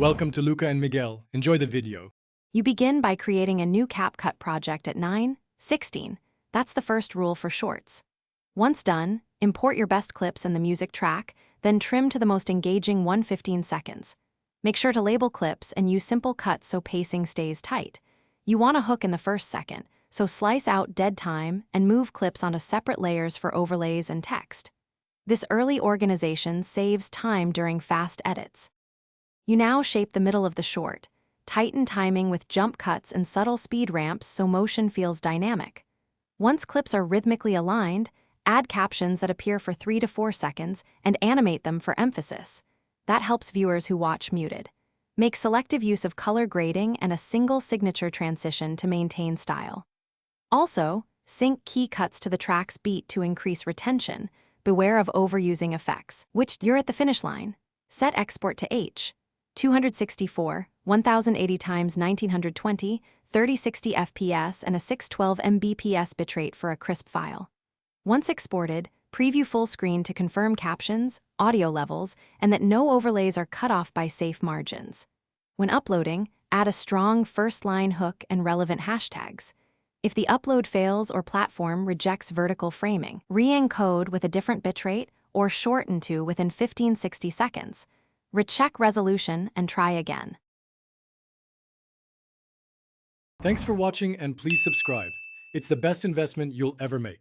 Welcome to Luca and Miguel. Enjoy the video. You begin by creating a new Capcut project at 9:16. That's the first rule for shorts. Once done, import your best clips and the music track, then trim to the most engaging 1:15 seconds. Make sure to label clips and use simple cuts so pacing stays tight. You want a hook in the first second, so slice out dead time and move clips onto separate layers for overlays and text. This early organization saves time during fast edits. You now shape the middle of the short. Tighten timing with jump cuts and subtle speed ramps so motion feels dynamic. Once clips are rhythmically aligned, add captions that appear for 3 to 4 seconds and animate them for emphasis. That helps viewers who watch muted. Make selective use of color grading and a single signature transition to maintain style. Also, sync key cuts to the track's beat to increase retention. Beware of overusing effects, which you're at the finish line. Set export to H. 264, 1080 x 1920, 3060 fps and a 612 mbps bitrate for a crisp file. Once exported, preview full screen to confirm captions, audio levels, and that no overlays are cut off by safe margins. When uploading, add a strong first-line hook and relevant hashtags. If the upload fails or platform rejects vertical framing, re-encode with a different bitrate or shorten to within 15-60 seconds. Recheck resolution and try again. Thanks for watching and please subscribe. It's the best investment you'll ever make.